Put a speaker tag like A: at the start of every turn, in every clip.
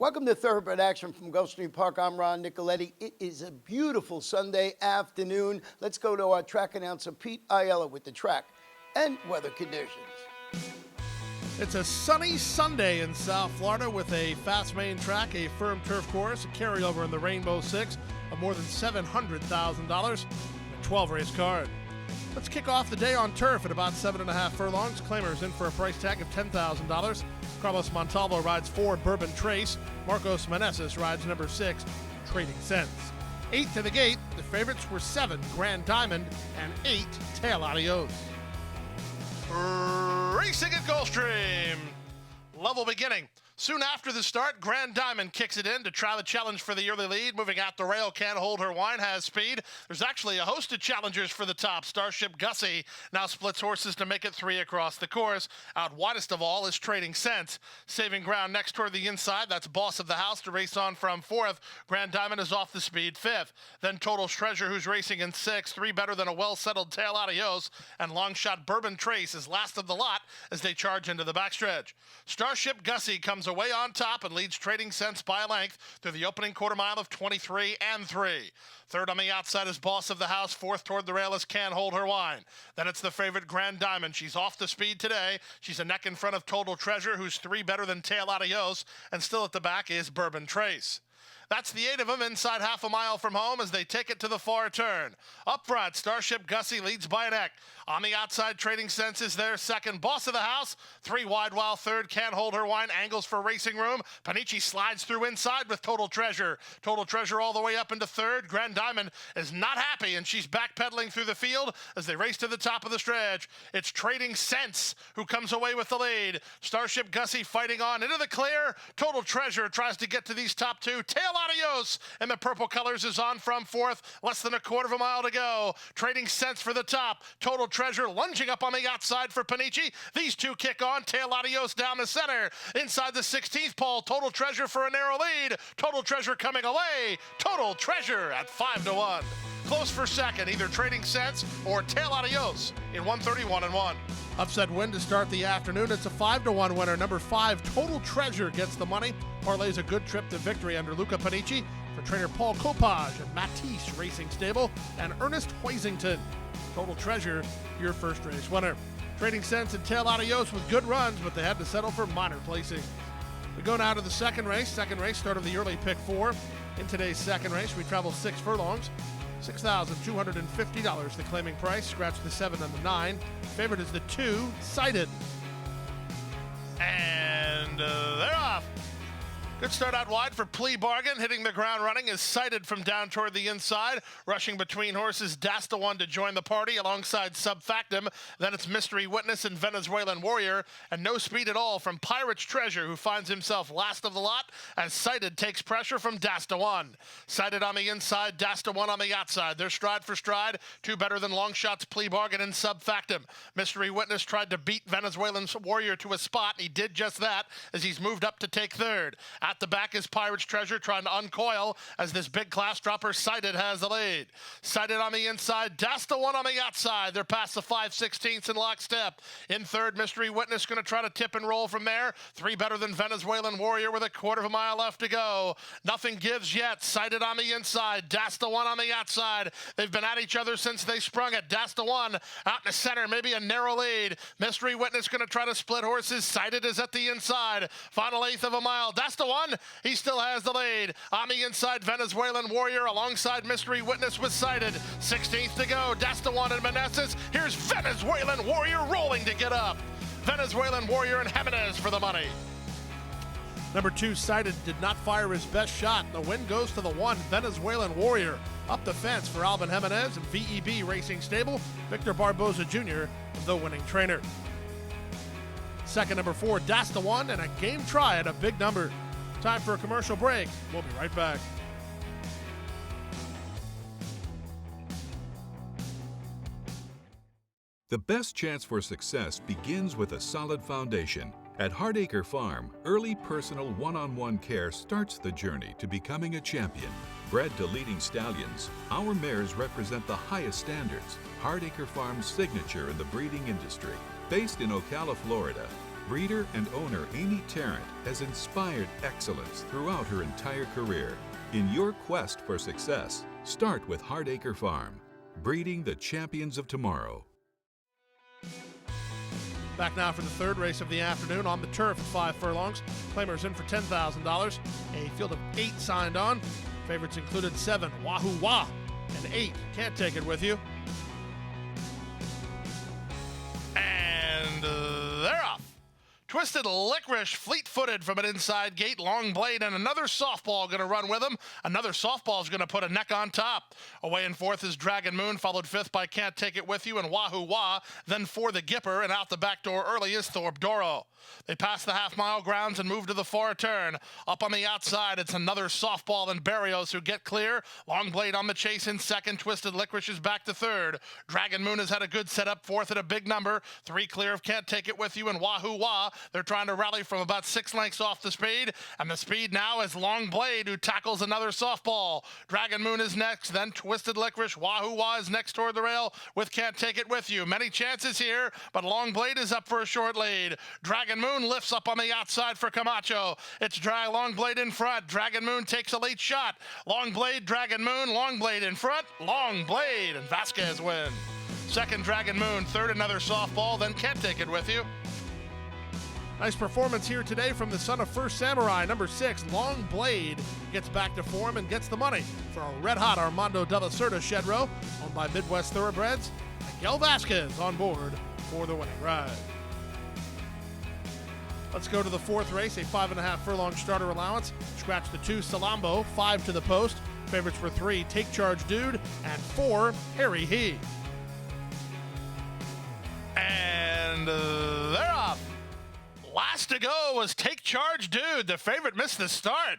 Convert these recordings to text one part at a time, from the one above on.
A: Welcome to Thoroughbred Action from Gulfstream Park. I'm Ron Nicoletti. It is a beautiful Sunday afternoon. Let's go to our track announcer, Pete Aiello, with the track and weather conditions.
B: It's a sunny Sunday in South Florida with a fast main track, a firm turf course, a carryover in the Rainbow Six of more than $700,000, and a 12-race card. Let's kick off the day on turf at about 7.5 furlongs. Claimers in for a price tag of $10,000. Carlos Montalvo rides 4, Bourbon Trace. Marcos Meneses rides number 6, Trading Sense. 8 to the gate, the favorites were 7, Grand Diamond, and 8, Tail Adios. Racing at Gulfstream. Level beginning. Soon after the start, Grand Diamond kicks it in to try the challenge for the early lead. Moving out the rail, Can't Hold Her Wine has speed. There's actually a host of challengers for the top. Starship Gussie now splits horses to make it 3 across the course. Out widest of all is Trading Sense. Saving ground next toward the inside, that's Boss of the House to race on from 4th. Grand Diamond is off the speed 5th. Then Total Treasure, who's racing in 6th. 3 better than a well-settled Tail Adios. And long shot Bourbon Trace is last of the lot as they charge into the backstretch. Starship Gussie comes away on top and leads Trading Sense by a length through the opening quarter mile of 23 and 3. Third on the outside is Boss of the House. 4th toward the rail is Can't Hold Her Wine. Then it's the favorite Grand Diamond. She's off the speed today. She's a neck in front of Total Treasure, who's 3 better than Tail Adios, and still at the back is Bourbon Trace. That's the 8 of them inside half a mile from home as they take it to the far turn. Up front, Starship Gussie leads by a neck. On the outside, Trading Sense is their second. Boss of the House, 3 wide while third. Can't Hold Her Wine angles for racing room. Panici slides through inside with Total Treasure. Total Treasure all the way up into third. Grand Diamond is not happy, and she's backpedaling through the field as they race to the top of the stretch. It's Trading Sense who comes away with the lead. Starship Gussie fighting on into the clear. Total Treasure tries to get to these top 2. Tail Adios in the purple colors is on from 4th. Less than a quarter of a mile to go. Trading Sense for the top. Total Treasure lunging up on the outside for Panici. These two kick on. Tail Adios down the center. Inside the 16th pole. Total Treasure for a narrow lead. Total Treasure coming away. Total Treasure at 5-1. Close for second, either Trading Sense or Tail Adios in 131-1. Upset win to start the afternoon. It's a 5-1 winner. Number 5, Total Treasure gets the money. Parlays a good trip to victory under Luca Panici for trainer Paul Copage and Matisse Racing Stable and Ernest Hoisington. Total Treasure, your first race winner. Trading Sense and Tail Adios with good runs, but they had to settle for minor placing. We go now to the second race. Second race, start of the early pick 4. In today's second race, we travel 6 furlongs. $6,250 the claiming price. Scratch the 7 and the 9. Favorite is the 2, Cited. And they're off. Good start out wide for Plea Bargain. Hitting the ground running is Cited from down toward the inside. Rushing between horses, Dasta One to join the party alongside Subfactum. Then it's Mystery Witness and Venezuelan Warrior. And no speed at all from Pirate's Treasure, who finds himself last of the lot as Cited takes pressure from Dasta One. Cited on the inside, Dasta One on the outside. They're stride for stride. 2 better than long shots, Plea Bargain and Subfactum. Mystery Witness tried to beat Venezuelan Warrior to a spot. He did just that as he's moved up to take third. At the back is Pirate's Treasure trying to uncoil as this big class dropper Cited has the lead. Cited on the inside, Dasta One on the outside. They're past the 5/16 in lockstep. In third, Mystery Witness going to try to tip and roll from there. 3 better than Venezuelan Warrior with a quarter of a mile left to go. Nothing gives yet. Cited on the inside, Dasta One on the outside. They've been at each other since they sprung it. Dasta One out in the center, maybe a narrow lead. Mystery Witness going to try to split horses. Cited is at the inside. Final 1/8 of a mile. Dasta One, he still has the lead. On the inside, Venezuelan Warrior alongside Mystery Witness was Cited. 16th to go. Dasta One and Meneses. Here's Venezuelan Warrior rolling to get up. Venezuelan Warrior and Jimenez for the money. Number 2, Cited, did not fire his best shot. The win goes to the 1, Venezuelan Warrior. Up the fence for Alvin Jimenez and VEB Racing Stable. Victor Barboza Jr., the winning trainer. Second, number 4, Dasta One, and a game try at a big number. Time for a commercial break. We'll be right back.
C: The best chance for success begins with a solid foundation. At Hartacre Farm, early personal one-on-one care starts the journey to becoming a champion. Bred to leading stallions, our mares represent the highest standards. Hartacre Farm's signature in the breeding industry. Based in Ocala, Florida, Breeder and owner Amy Tarrant has inspired excellence throughout her entire career. In your quest for success, start with Hartacre Farm, breeding the champions of tomorrow.
B: Back now for the third race of the afternoon on the turf at 5 furlongs. Claimers in for $10,000. A field of 8 signed on. Favorites included 7, Wahoo Wah, and 8, Can't Take It With You. And they're off. Twisted Licorice, fleet-footed from an inside gate, long blade, and another softball going to run with him. Another softball is going to put a neck on top. Away and fourth is Dragon Moon, followed fifth by Can't Take It With You and Wahoo Wah. Then for the Gipper, and out the back door early is Thorpe Doro. They pass the half-mile grounds and move to the far turn. Up on the outside, it's another softball and Barrios who get clear. Long blade on the chase in second. Twisted Licorice is back to third. Dragon Moon has had a good setup, fourth at a big number. 3 clear of Can't Take It With You and Wahoo Wah. They're trying to rally from about 6 lengths off the speed, and the speed now is Long Blade, who tackles another softball. Dragon Moon is next, then Twisted Licorice. Wahoo Wah is next toward the rail with Can't Take It With You. Many chances here, but Long Blade is up for a short lead. Dragon Moon lifts up on the outside for Camacho. It's Long Blade in front. Dragon Moon takes a late shot. Long Blade, Dragon Moon, Long Blade in front. Long Blade, and Vasquez wins. Second, Dragon Moon. Third, another softball, then Can't Take It With You. Nice performance here today from the son of First Samurai. Number 6, Long Blade, gets back to form and gets the money for a red-hot Armando de la Cerda shed row, owned by Midwest Thoroughbreds. Miguel Vasquez on board for the winning ride. Let's go to the fourth race, a 5.5 furlong starter allowance. Scratch the 2, Salambo, 5 to the post. Favorites were 3, Take Charge Dude, and 4, Harry He. And they're off. Last to go was Take Charge Dude. The favorite missed the start.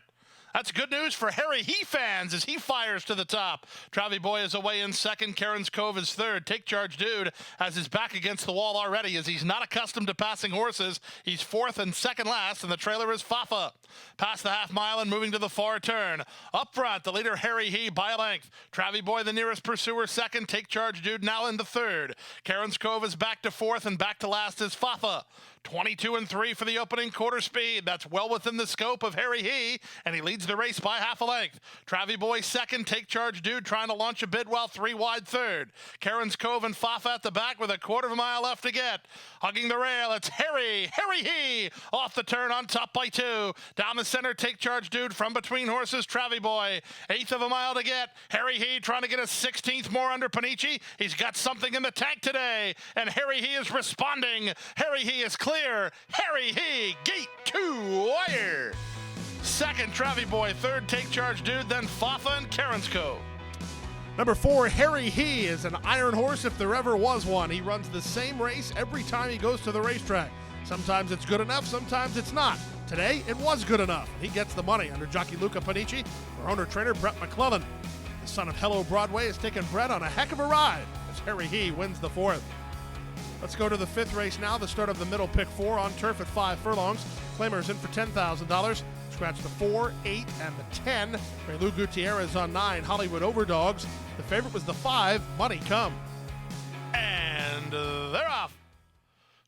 B: That's good news for Harry He fans as he fires to the top. Travie Boy is away in second. Karen's Cove is third. Take Charge Dude has his back against the wall already as he's not accustomed to passing horses. He's fourth and second last, and the trailer is Fafa. Past the half mile and moving to the far turn. Up front, the leader Harry He by a length. Travie Boy the nearest pursuer second. Take Charge Dude now in the third. Karen's Cove is back to fourth, and back to last is Fafa. 22 and 3 for the opening quarter speed. That's well within the scope of Harry He, and he leads the race by half a length. Travie Boy second. Take Charge Dude trying to launch a bid while 3 wide third. Karen's Cove and Fafa at the back with a quarter of a mile left to get. Hugging the rail, it's Harry He off the turn on top by 2. Down the center, Take Charge Dude from between horses, Travie Boy. Eighth of a mile to get. Harry He trying to get a 16th more under Panici. He's got something in the tank today, and Harry He is responding. Harry He is clear. Harry He, gate 2 wire. Second, Travie Boy. Third, Take Charge Dude. Then Fafa and Karen's Cove. Number 4, Harry He is an iron horse if there ever was one. He runs the same race every time he goes to the racetrack. Sometimes it's good enough, sometimes it's not. Today, it was good enough. He gets the money under jockey Luca Panici or owner-trainer Brett McClellan. The son of Hello Broadway has taken Brett on a heck of a ride as Harry He wins the 4th. Let's go to the 5th race now, the start of the middle pick 4 on turf at 5 furlongs. Claimers in for $10,000. Scratch the 4, 8, and the 10. Relu Gutierrez on 9, Hollywood Overdogs. The favorite was the 5, Money Come. And they're off.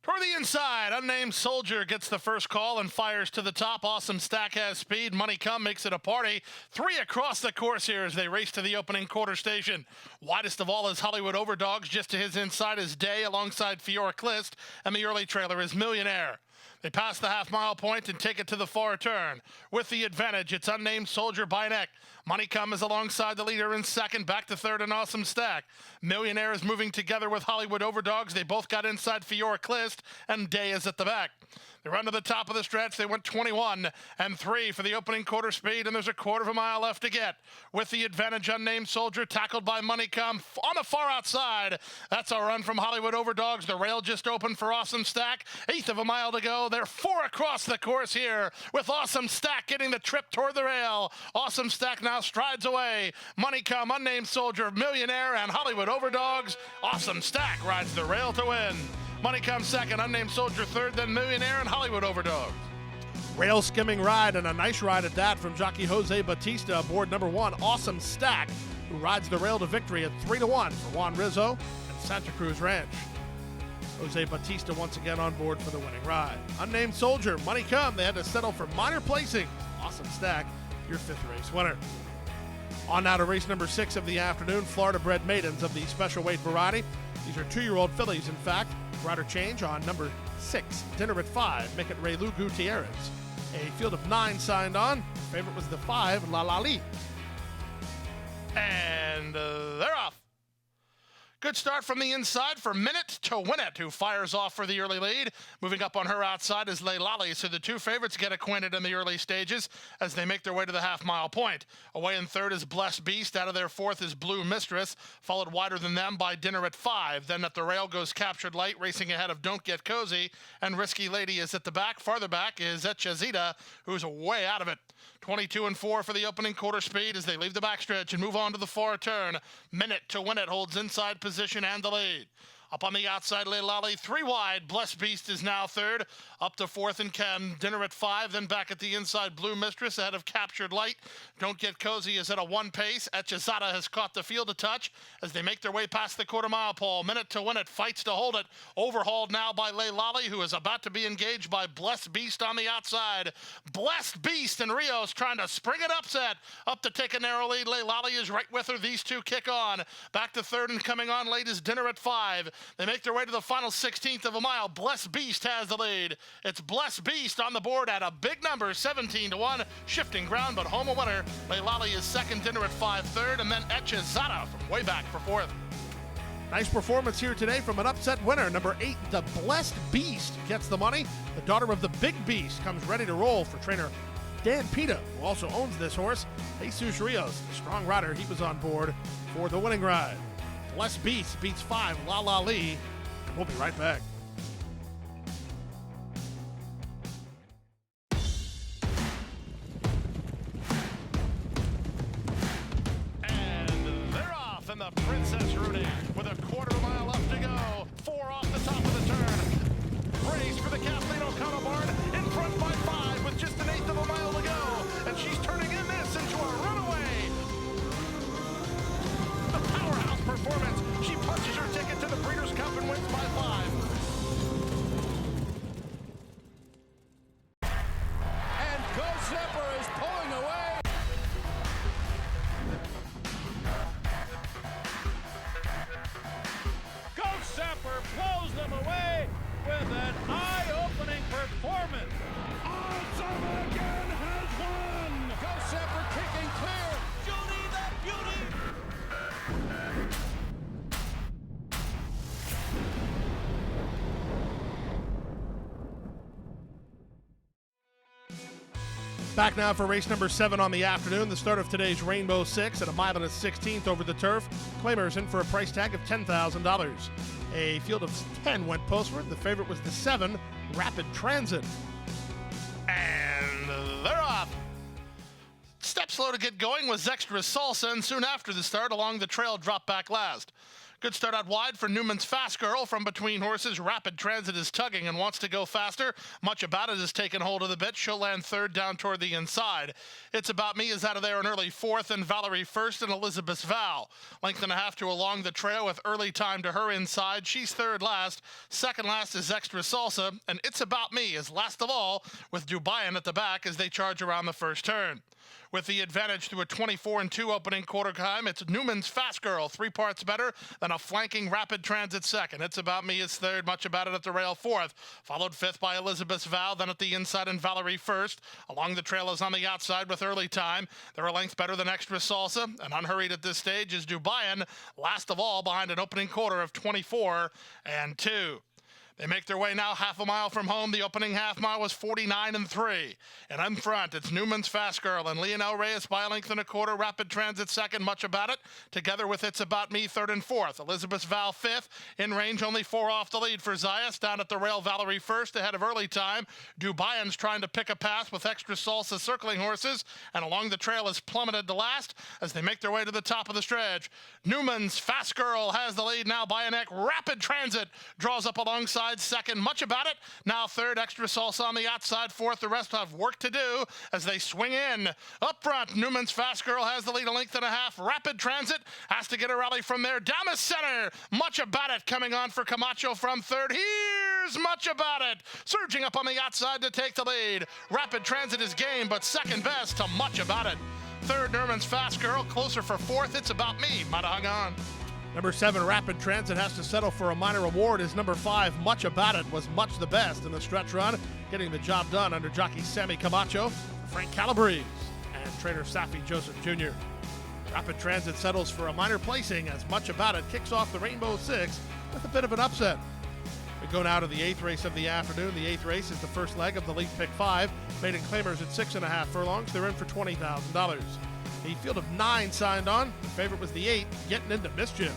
B: Toward the inside, Unnamed Soldier gets the first call and fires to the top. Awesome Stack has speed. Money Come makes it a party. 3 across the course here as they race to the opening quarter station. Widest of all is Hollywood Overdogs. Just to his inside is Day alongside Fiora Clist, and the early trailer is Millionaire. They pass the half-mile point and take it to the far turn. With the advantage, it's Unnamed Soldier by neck. Money Come is alongside the leader in second, back to third, an Awesome Stack. Millionaire is moving together with Hollywood Overdogs. They both got inside Fiora Clist, and Day is at the back. They run to the top of the stretch. They went 21 and 3 for the opening quarter speed, and there's a quarter of a mile left to get. With the advantage, Unnamed Soldier tackled by Money Come on the far outside. That's a run from Hollywood Overdogs. The rail just opened for Awesome Stack. Eighth of a mile to go. They're 4 across the course here with Awesome Stack getting the trip toward the rail. Awesome Stack now strides away. Money Come, Unnamed Soldier, Millionaire, and Hollywood Overdogs. Awesome Stack rides the rail to win. Money Come second, Unnamed Soldier third, then Millionaire and Hollywood Overdogs. Rail skimming ride, and a nice ride at that from jockey Jose Batista aboard number 1, Awesome Stack, who rides the rail to victory at 3-1 for Juan Rizzo and Santa Cruz Ranch. Jose Batista once again on board for the winning ride. Unnamed Soldier, money come. They had to settle for minor placing. Awesome stack, your 5th race winner. On now to race number 6 of the afternoon, Florida-bred maidens of the special weight variety. These are 2-year-old fillies, in fact. Rider change on number 6, Dinner at 5, make it Raylu Gutierrez. A field of 9 signed on. Favorite was the 5, La La Li. And they're off. Good start from the inside for Minute to Win It, who fires off for the early lead. Moving up on her outside is Leilali, so the 2 favorites get acquainted in the early stages as they make their way to the half-mile point. Away in 3rd is Blessed Beast. Out of their 4th is Blue Mistress, followed wider than them by Dinner at 5. Then at the rail goes Captured Light, racing ahead of Don't Get Cozy, and Risky Lady is at the back. Farther back is Echezita, who's way out of it. 22 and 4 for the opening quarter speed as they leave the backstretch and move on to the far turn. Minute to Win It holds inside position and the lead. Up on the outside, Leilali, 3 wide. Blessed Beast is now 3rd. Up to 4th and Ken. Dinner at 5. Then back at the inside, Blue Mistress ahead of Captured Light. Don't Get Cozy is at a 1 pace. Echezada has caught the field a touch as they make their way past the quarter-mile pole. Minute to Win It fights to hold it. Overhauled now by Leilali, who is about to be engaged by Blessed Beast on the outside. Blessed Beast and Rios trying to spring it upset. Up to take a narrow lead. Leilali is right with her. These 2 kick on. Back to 3rd and coming on late is Dinner at 5. They make their way to the final 16th of a mile. Blessed Beast has the lead. It's Blessed Beast on the board at a big number, 17-1. Shifting ground, but home a winner. Leilali is 2nd, Dinner at 5, 3rd, and then Echezada from way back for 4th. Nice performance here today from an upset winner. Number 8, the Blessed Beast gets the money. The daughter of the Big Beast comes ready to roll for trainer Dan Pita, who also owns this horse. Jesus Rios, the strong rider, he was on board for the winning ride. Blessed Beast beats 5, La La Li. We'll be right back. And they're off in the Princess Rudy with a quarter-mile up to go. 4 off the top of the turn. Race for the Kathleen O'Connell barn in front by 5 with just an 1/8 of a mile to go. And she's turning in this into a runaway. Powerhouse performance. She punches her ticket to the Breeders' Cup and wins by 5.
D: And Ghost Zipper is pulling away. Ghost Zipper blows them away with an eye-opening performance. Awesome again has won. Ghost Zipper kicking clear. Judy the Beauty.
B: Back now for race number 7 on the afternoon, the start of today's Rainbow 6 at a mile and a 16th over the turf. Claimers in for a price tag of $10,000. A field of 10 went postward. The favorite was the 7, Rapid Transit. And they're off. Step slow to get going was Extra Salsa, and soon after the start, along the trail, dropped back last. Good start out wide for Newman's Fast Girl. From between horses, Rapid Transit is tugging and wants to go faster. Much About It has taken hold of the bit. She'll land 3rd down toward the inside. It's About Me is out of there in early 4th, and Valerie 1st and Elizabeth's Vow. Length and a half to along the trail with early time to her inside. She's 3rd last. 2nd last is Extra Salsa, and It's About Me is last of all with Dubayan at the back as they charge around the first turn. With the advantage through a 24-2 opening quarter time, it's Newman's Fast Girl, 3 parts better than a flanking Rapid Transit 2nd. It's About Me is 3rd, Much About It at the rail 4th. Followed 5th by Elizabeth's Vow, then at the inside and Valerie 1st. Along the trail is on the outside with early time. They're a length better than Extra Salsa, and unhurried at this stage is Dubayan, last of all behind an opening quarter of 24-2. They make their way now half a mile from home. The opening half mile was 49-3. And in front, it's Newman's Fast Girl and Leonel Reyes by a length and a quarter. Rapid Transit 2nd, Much About It. Together with It's About Me, 3rd and 4th. Elizabeth's Vow 5th. In range, only 4 off the lead for Zayas. Down at the rail, Valerie 1st, ahead of early time. Dubayan's trying to pick a pass with Extra Salsa circling horses. And along the trail is plummeted to last as they make their way to the top of the stretch. Newman's Fast Girl has the lead now by a neck. Rapid Transit draws up alongside inside, second, Much About It. Now third, Extra Salsa on the outside, fourth. The rest have work to do as they swing in. Up front, Newman's Fast Girl has the lead a length and a half. Rapid Transit has to get a rally from there. Down the center, Much About It coming on for Camacho from third. Here's Much About It, surging up on the outside to take the lead. Rapid Transit is game, but second best to Much About It. Third, Newman's Fast Girl, closer for fourth. It's About Me, might have hung on.
E: Number 7, Rapid Transit has to settle for a minor award as number 5, Much About It, was much the best in the stretch run, getting the job done under jockey Sammy Camacho, Frank Calabrese, and trainer Safi Joseph Jr. Rapid Transit settles for a minor placing as Much About It kicks off the Rainbow Six with a bit of an upset. We go now to the 8th race of the afternoon. The 8th race is the first leg of the Late Pick 5. Maiden Claimers at 6.5 furlongs. They're in for $20,000. A field of 9 signed on. The favorite was the 8, Getting Into Mischief.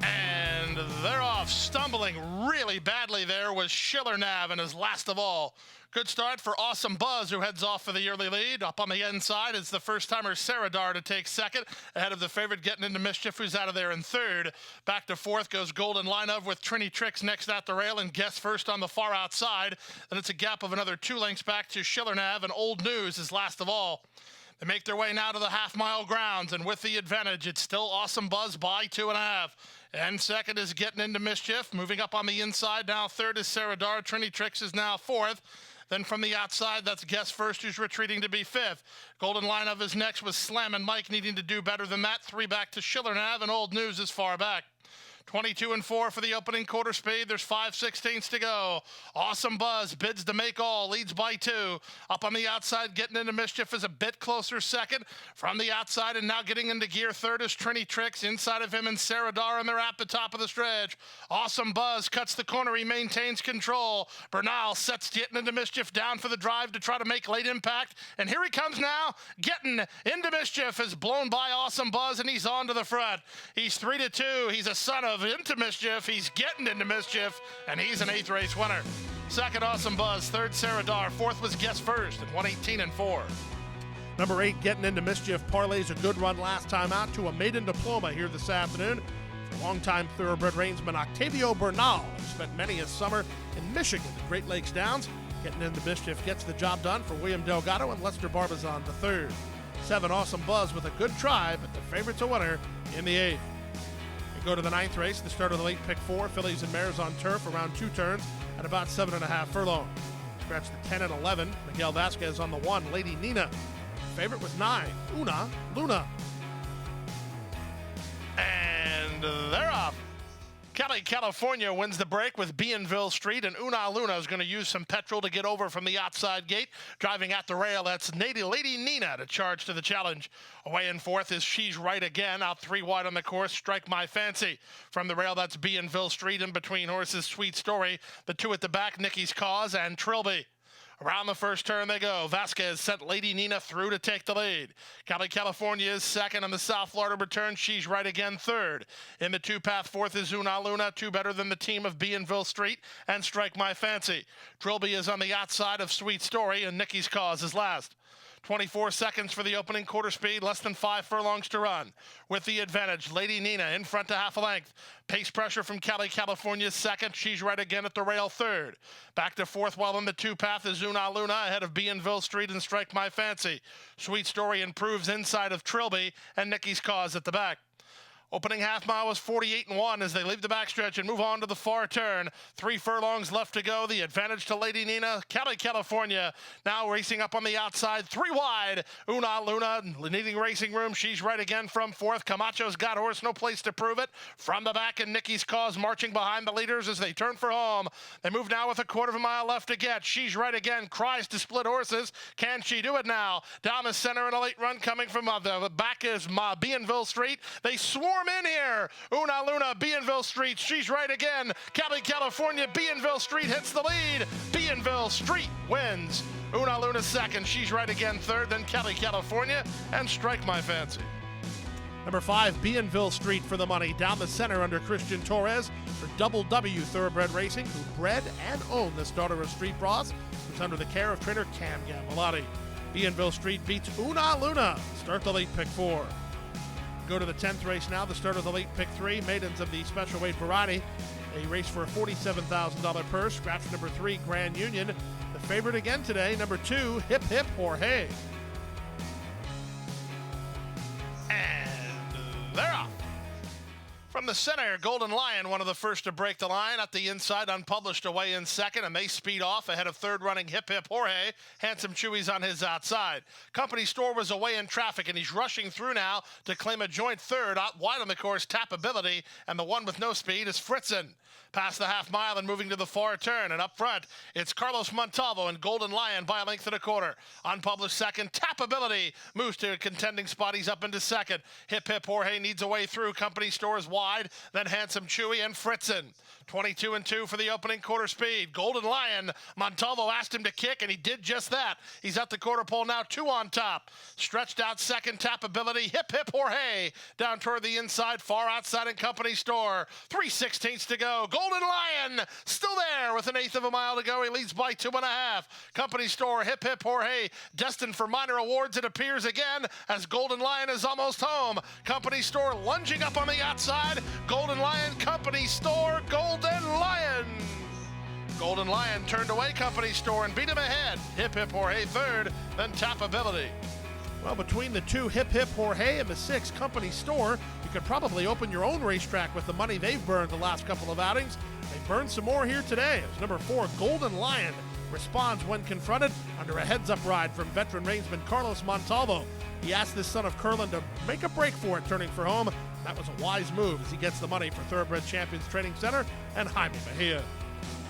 B: And they're off, stumbling really badly there was Schiller Nav in his last of all. Good start for Awesome Buzz, who heads off for the early lead. Up on the inside is the first-timer Saradar to take second, ahead of the favorite Getting Into Mischief, who's out of there in third. Back to fourth goes Golden Line Of with Trini Tricks next at the rail and Guess First on the far outside. Then it's a gap of another 2 lengths back to Schiller Nav, and Old News is last of all. They make their way now to the half-mile grounds, and with the advantage, it's still Awesome Buzz by 2.5. And second is Getting Into Mischief. Moving up on the inside, now third is Saradar. Trini Tricks is now fourth. Then from the outside, that's Guess First, who's retreating to be fifth. Golden Line Of his next was Slam and Mike, needing to do better than that. 3 back to Schiller Nav, and Old News is far back. 22 and 4 for the opening quarter speed. There's 5/16 to go. Awesome Buzz bids to make all, leads by 2. Up on the outside, Getting Into Mischief is a bit closer second. From the outside and now getting into gear third is Trini Tricks. Inside of him and Saradar, and they're at the top of the stretch. Awesome Buzz cuts the corner. He maintains control. Bernal sets Getting Into Mischief down for the drive to try to make late impact. And here he comes now. Getting Into Mischief is blown by Awesome Buzz, and he's on to the front. He's 3-2. He's a son of Into Mischief. He's Getting Into Mischief, and he's an 8th race winner. Second, Awesome Buzz. Third, Saradar. Fourth was Guess First at 118 and 4.
E: Number 8, Getting Into Mischief, parlays a good run last time out to a maiden diploma here this afternoon. For longtime thoroughbred reinsman Octavio Bernal, who spent many a summer in Michigan, the Great Lakes Downs. Getting Into Mischief gets the job done for William Delgado and Lester Barbazan the third. 7, Awesome Buzz with a good try, but the favorite's a winner in the 8th. Go to the 9th race, the start of the Late Pick 4, fillies and mares on turf around 2 turns at about 7.5 furlongs. Scratch the 10 and 11, Miguel Vasquez on the 1, Lady Nina. Favorite was 9, Una Luna.
B: And they're off. Cali, California wins the break with Bienville Street, and Una Luna is going to use some petrol to get over from the outside gate. Driving at the rail, that's Lady Nina to charge to the challenge. Away in fourth is She's Right Again, out 3 wide on the course, Strike My Fancy. From the rail, that's Bienville Street. In between horses, Sweet Story. The 2 at the back, Nikki's Cause and Trilby. Around the first turn they go. Vasquez sent Lady Nina through to take the lead. Cali, California is second on the South Florida return. She's Right Again third. In the 2-path fourth is Una Luna, 2 better than the team of Bienville Street and Strike My Fancy. Trilby is on the outside of Sweet Story, and Nikki's Cause is last. 24 seconds for the opening quarter speed, less than 5 furlongs to run. With the advantage, Lady Nina in front to half a length. Pace pressure from Cali, California second. She's Right Again at the rail third. Back to fourth while in the 2-path is Una Luna ahead of Bienville Street and Strike My Fancy. Sweet Story improves inside of Trilby, and Nikki's Cause at the back. Opening half mile was 48 and 1 as they leave the backstretch and move on to the far turn. 3 furlongs left to go. The advantage to Lady Nina. Cali, California now racing up on the outside. 3 wide. Una Luna needing racing room. She's Right Again from fourth. Camacho's got horse. No place to prove it. From the back, and Nikki's Cause marching behind the leaders as they turn for home. They move now with a 1/4 mile left to get. She's Right Again cries to split horses. Can she do it now? Down the center in a late run coming from the back is Bienville Street. They swarm in here. Una Luna, Bienville Street. She's Right Again. Cali, California. Bienville Street hits the lead. Bienville Street wins. Una Luna second. She's Right Again third. Then Cali, California and Strike My Fancy.
E: Number 5, Bienville Street for the money. Down the center under Christian Torres for Double W Thoroughbred Racing, who bred and owned this daughter of Street Bros, who's under the care of trainer Cam Gamalotti. Bienville Street beats Una Luna. Start the Late Pick 4. Go to the 10th race now, the start of the Late Pick 3, maidens of the special weight variety. A race for a $47,000 purse. Scratch number 3, Grand Union. The favorite again today, number 2, Hip Hip Jorge.
B: And they're off. From the center, Golden Lion, one of the first to break the line. At the inside, Unpublished away in second, and they speed off ahead of third running Hip Hip Jorge. Handsome Chewy's on his outside. Company Store was away in traffic, and he's rushing through now to claim a joint third. Out wide on the course, Tapability, and the one with no speed is Fritzen. Past the half mile and moving to the far turn, and up front, it's Carlos Montalvo and Golden Lion by a length and a quarter. Unpublished second, Tapability moves to a contending spot. He's up into second. Hip Hip Jorge needs a way through. Company Store is wide, then Handsome Chewy and Fritzen. 22-2 for the opening quarter speed. Golden Lion, Montalvo asked him to kick, and he did just that. He's at the quarter pole now, 2 on top. Stretched out second, Tapability. Hip Hip Jorge down toward the inside, far outside in Company Store. 3/16 to go. Golden Lion still there with an eighth of a mile to go. He leads by 2.5. Company Store, Hip Hip Jorge destined for minor awards, it appears again, as Golden Lion is almost home. Company Store lunging up on the outside. Golden Lion, Company Store, Golden Lion. Golden Lion turned away Company Store and beat him ahead. Hip Hip Jorge third, then Tapability.
E: Well, between the 2, Hip Hip Jorge, and the 6, Company Store, you could probably open your own racetrack with the money they've burned the last couple of outings. They burned some more here today as number 4, Golden Lion, responds when confronted under a heads-up ride from veteran reinsman Carlos Montalvo. He asked this son of Curlin to make a break for it, turning for home. That was a wise move as he gets the money for Thoroughbred Champions Training Center and Jaime Mejia.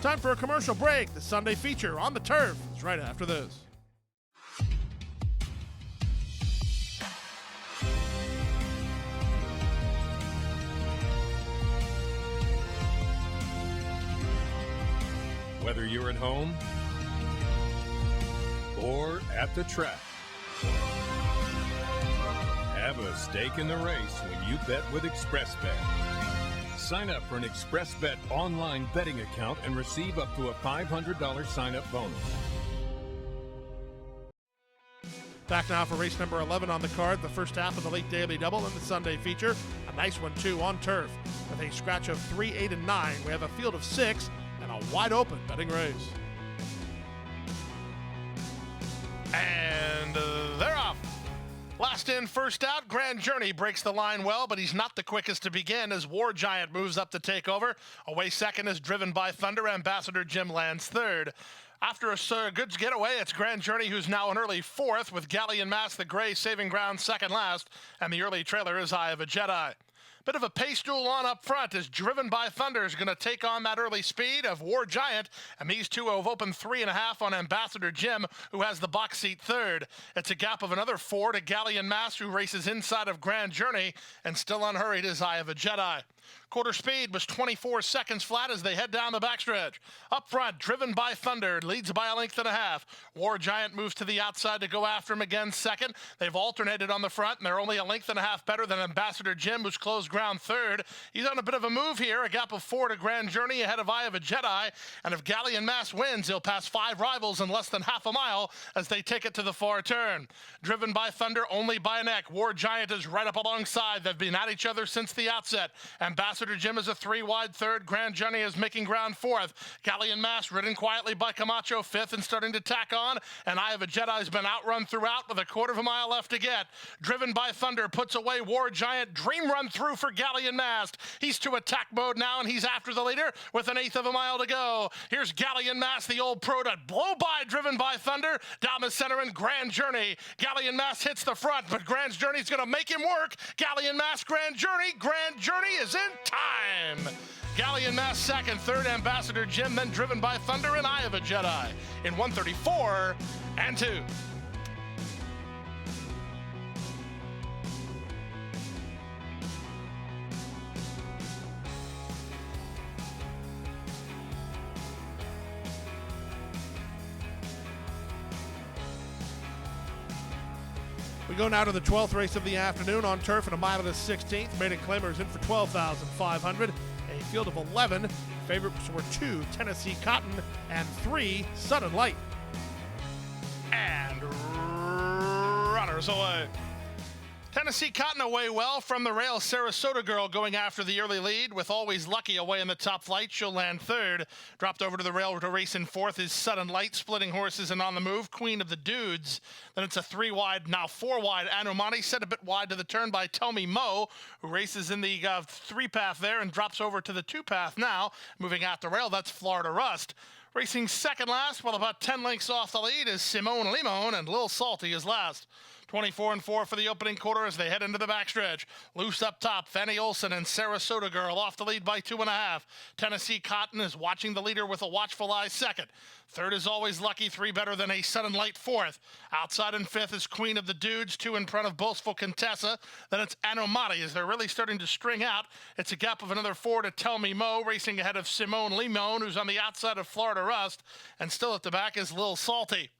E: Time for a commercial break. The Sunday feature on the turf is right after this.
F: Whether you're at home or at the track, have a stake in the race when you bet with ExpressBet. Sign up for an ExpressBet online betting account and receive up to a $500 sign-up bonus.
E: Back now for race number 11 on the card, the first half of the late daily double and the Sunday feature. A nice one, too, on turf. With a scratch of 3, 8, and 9, we have a field of 6 and a wide-open betting race.
B: And they're off. Last in, first out. Grand Journey breaks the line well, but he's not the quickest to begin as War Giant moves up to take over. Away second is Driven by Thunder. Ambassador Jim lands third. After a good getaway, it's Grand Journey, who's now an early fourth, with Galleon Mass the Gray saving ground second last, and the early trailer is Eye of a Jedi. Bit of a pace duel on up front as Driven by Thunder is going to take on that early speed of War Giant, and these two have opened 3.5 on Ambassador Jim, who has the box seat third. It's a gap of another 4 to Galleon Mass, who races inside of Grand Journey, and still unhurried is Eye of a Jedi. Quarter speed was 24 seconds flat as they head down the backstretch. Up front, Driven by Thunder leads by a length and a half. War Giant moves to the outside to go after him again second. They've alternated on the front, and they're only a length and a half better than Ambassador Jim, who's closed ground third. He's on a bit of a move here, a gap of 4 to Grand Journey ahead of Eye of a Jedi. And if Galleon Mass wins, he'll pass 5 rivals in less than half a mile as they take it to the far turn. Driven by Thunder only by a neck. War Giant is right up alongside. They've been at each other since the outset. Ambassador Jim is a 3-wide third. Grand Journey is making ground fourth. Galleon Mass ridden quietly by Camacho fifth and starting to tack on. And Eye of a Jedi's been outrun throughout with a quarter of a mile left to get. Driven by Thunder puts away War Giant. Dream run through for Galleon Mass. He's to attack mode now, and he's after the leader with an eighth of a mile to go. Here's Galleon Mass, the old pro, to blow by Driven by Thunder. Down the center in Grand Journey. Galleon Mass hits the front, but Grand Journey's going to make him work. Galleon Mass, Grand Journey. Grand Journey is in time. Galleon Mass second, third Ambassador Jim, then Driven by Thunder and Eye of a Jedi in 1:34 and 2.
E: We go now to the 12th race of the afternoon on turf and a mile to the 16th. Maiden Claiming is in for $12,500. A field of 11. Favorites were 2, Tennessee Cotton, and 3, Sudden Light.
B: And runners away. Tennessee Cotton away well from the rail. Sarasota Girl going after the early lead with Always Lucky away in the top flight. She'll land third. Dropped over to the rail to race in fourth is Sudden Light, splitting horses and on the move. Queen of the Dudes. Then it's a 3 wide, now 4 wide. Anomani set a bit wide to the turn by Tell Me Mo, who races in the 3 path there and drops over to the 2 path now. Moving out the rail, that's Florida Rust. Racing second last, while about 10 lengths off the lead is Simone Limon, and Lil Salty is last. 24-4 for the opening quarter as they head into the backstretch. Loose up top, Fanny Olson and Sarasota Girl off the lead by 2.5. Tennessee Cotton is watching the leader with a watchful eye second. Third is Always Lucky, 3 better than a Sudden Light fourth. Outside in fifth is Queen of the Dudes, 2 in front of Boastful Contessa. Then it's Anomati as they're really starting to string out. It's a gap of another 4 to Tell Me Mo, racing ahead of Simone Limon, who's on the outside of Florida Rust. And still at the back is Lil Salty.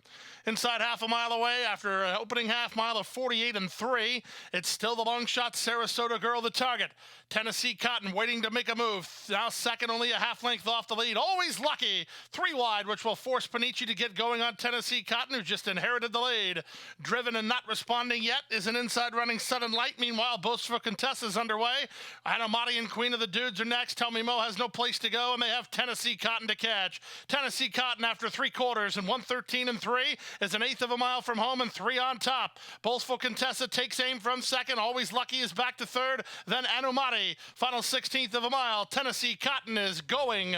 B: Inside half a mile away after an opening half mile of 48-3, it's still the long shot Sarasota Girl the target. Tennessee Cotton waiting to make a move. Now second, only a half length off the lead. Always Lucky, 3 wide, which will force Panici to get going on Tennessee Cotton, who just inherited the lead. Driven and not responding yet is an inside running Sudden Light. Meanwhile, Boastful Contessa is underway. Anomati and Queen of the Dudes are next. Tell Me Mo has no place to go, and they have Tennessee Cotton to catch. Tennessee Cotton after 3 quarters and 1:13-3 is an 1/8 of a mile from home and 3 on top. Boastful Contessa takes aim from second. Always Lucky is back to third. Then Anomati. Final 16th of a mile. Tennessee Cotton is going,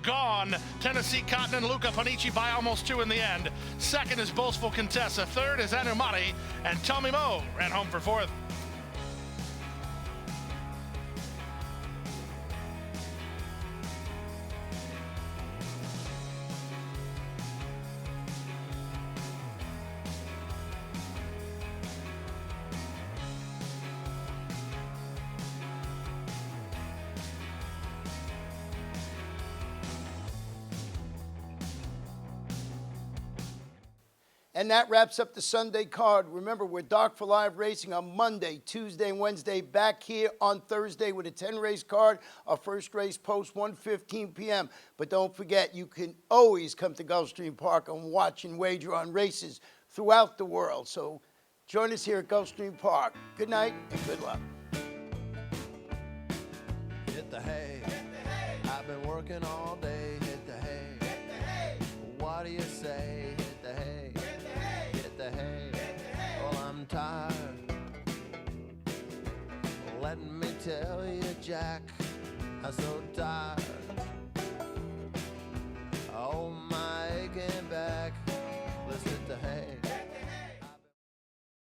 B: gone. Tennessee Cotton and Luca Panici by almost 2 in the end. Second is Boastful Contessa. Third is Anomati. And Tell Me Mo ran home for fourth.
A: And that wraps up the Sunday card. Remember, we're Dark for Live racing on Monday, Tuesday, and Wednesday. Back here on Thursday with a 10-race card. Our first race post 1:15 p.m. But don't forget, you can always come to Gulfstream Park and watch and wager on races throughout the world. So join us here at Gulfstream Park. Good night and good luck.
G: Hit the hay. I've been working all day. Hit the hay. What do you say? Hit the hay. Hit the hay. Well, I'm tired. Let me tell you, Jack, I'm so tired.